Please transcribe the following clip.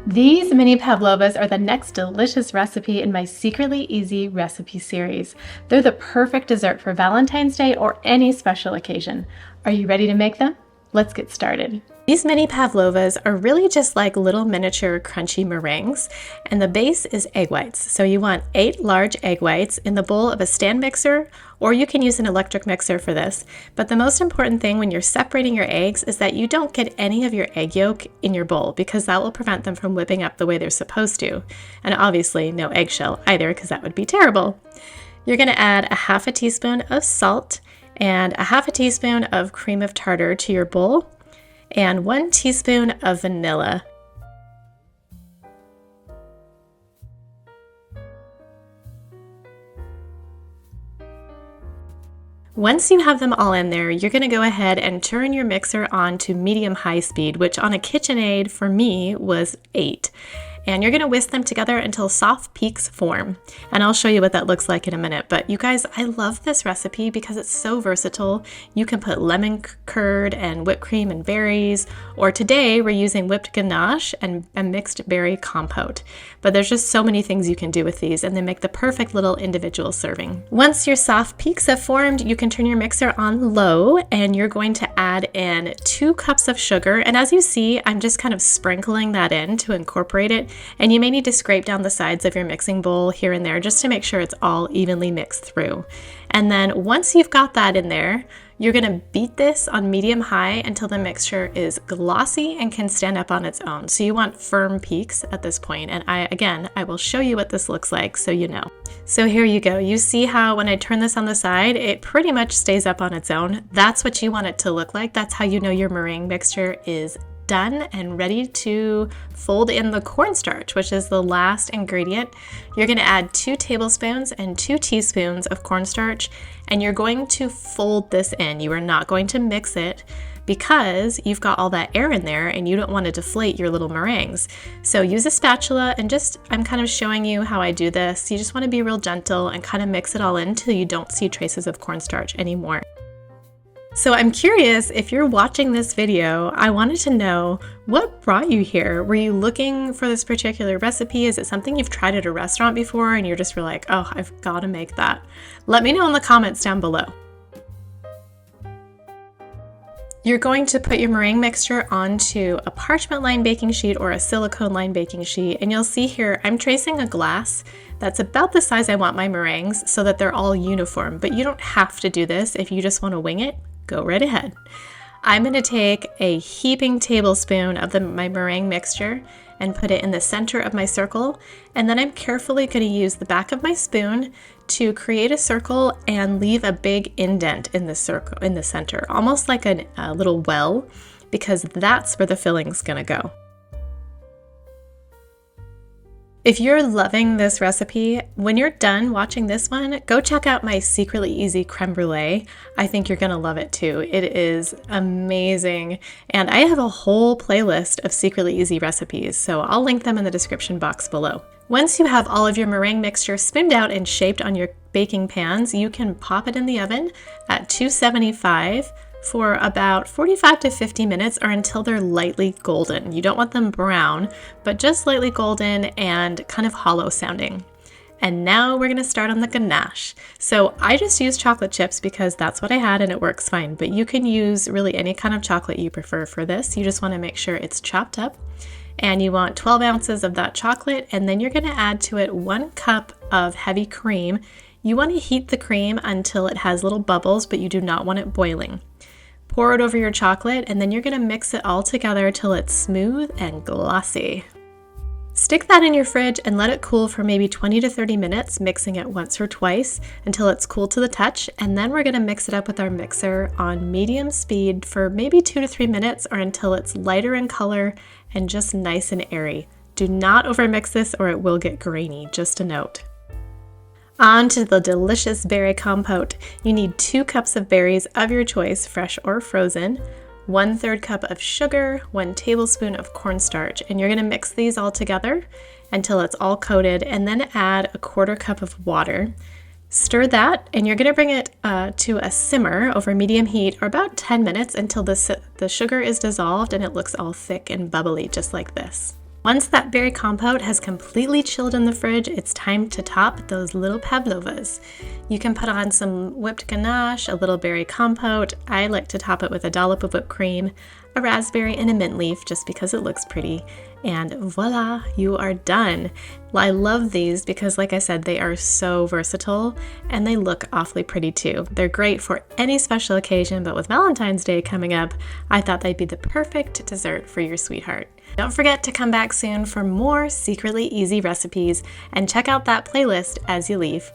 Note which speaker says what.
Speaker 1: These mini pavlovas are the next delicious recipe in my Secretly Easy recipe series. They're the perfect dessert for Valentine's Day or any special occasion. Are you ready to make them? Let's get started. These mini pavlovas are really just like little miniature crunchy meringues, and the base is egg whites. So you want 8 large egg whites in the bowl of a stand mixer, or you can use an electric mixer for this. But the most important thing when you're separating your eggs is that you don't get any of your egg yolk in your bowl, because that will prevent them from whipping up the way they're supposed to. And obviously no eggshell either, because that would be terrible. You're going to add a half a teaspoon of salt and a half a teaspoon of cream of tartar to your bowl, and 1 teaspoon of vanilla. Once you have them all in there, you're going to go ahead and turn your mixer on to medium-high speed, which on a KitchenAid for me was 8. And you're going to whisk them together until soft peaks form. And I'll show you what that looks like in a minute. But you guys, I love this recipe because it's so versatile. You can put lemon curd and whipped cream and berries, or today we're using whipped ganache and a mixed berry compote. But there's just so many things you can do with these, and they make the perfect little individual serving. Once your soft peaks have formed, you can turn your mixer on low, and you're going to add in 2 cups of sugar. And as you see, I'm just kind of sprinkling that in to incorporate it. And you may need to scrape down the sides of your mixing bowl here and there just to make sure it's all evenly mixed through. And then once you've got that in there, you're going to beat this on medium-high until the mixture is glossy and can stand up on its own. So you want firm peaks at this point. And I will show you what this looks like so you know. So here you go. You see how when I turn this on the side, it pretty much stays up on its own. That's what you want it to look like. That's how you know your meringue mixture is done and ready to fold in the cornstarch, which is the last ingredient. You're going to add 2 tablespoons and 2 teaspoons of cornstarch, and you're going to fold this in. You are not going to mix it because you've got all that air in there and you don't want to deflate your little meringues. So use a spatula, and I'm kind of showing you how I do this. You just want to be real gentle and kind of mix it all in until you don't see traces of cornstarch anymore. So I'm curious, if you're watching this video, I wanted to know what brought you here. Were you looking for this particular recipe? Is it something you've tried at a restaurant before and you're just like, oh, I've got to make that? Let me know in the comments down below. You're going to put your meringue mixture onto a parchment lined baking sheet or a silicone lined baking sheet, and you'll see here I'm tracing a glass that's about the size I want my meringues so that they're all uniform, but you don't have to do this. If you just want to wing it, go right ahead. I'm going to take a heaping tablespoon of my meringue mixture and put it in the center of my circle, and then I'm carefully going to use the back of my spoon to create a circle and leave a big indent in the circle in the center, almost like a little well, because that's where the filling's going to go. If you're loving this recipe, when you're done watching this one, go check out my Secretly Easy creme brulee. I think you're gonna love it too. It is amazing. And I have a whole playlist of Secretly Easy recipes, so I'll link them in the description box below. Once you have all of your meringue mixture spooned out and shaped on your baking pans, you can pop it in the oven at 275 for about 45 to 50 minutes, or until they're lightly golden. You don't want them brown, but just lightly golden and kind of hollow sounding. And now we're going to start on the ganache. So I just use chocolate chips because that's what I had and it works fine, but you can use really any kind of chocolate you prefer for this. You just want to make sure it's chopped up, and you want 12 ounces of that chocolate, and then you're going to add to it 1 cup of heavy cream. You want to heat the cream until it has little bubbles, but you do not want it boiling. Pour it over your chocolate, and then you're going to mix it all together till it's smooth and glossy. Stick that in your fridge and let it cool for maybe 20 to 30 minutes, mixing it once or twice until it's cool to the touch, and then we're going to mix it up with our mixer on medium speed for maybe 2 to 3 minutes, or until it's lighter in color and just nice and airy. Do not overmix this or it will get grainy, just a note. On to the delicious berry compote. You need 2 cups of berries of your choice, fresh or frozen, 1/3 cup of sugar, 1 tablespoon of cornstarch, and you're going to mix these all together until it's all coated, and then add a 1/4 cup of water. Stir that, and you're going to bring it to a simmer over medium heat, or about 10 minutes, until the sugar is dissolved and it looks all thick and bubbly, just like this. Once that berry compote has completely chilled in the fridge, it's time to top those little pavlovas. You can put on some whipped ganache, a little berry compote. I like to top it with a dollop of whipped cream, a raspberry, and a mint leaf just because it looks pretty. And voila, you are done. I love these because, like I said, they are so versatile and they look awfully pretty too. They're great for any special occasion, but with Valentine's Day coming up, I thought they'd be the perfect dessert for your sweetheart. Don't forget to come back soon for more secretly easy recipes and check out that playlist as you leave.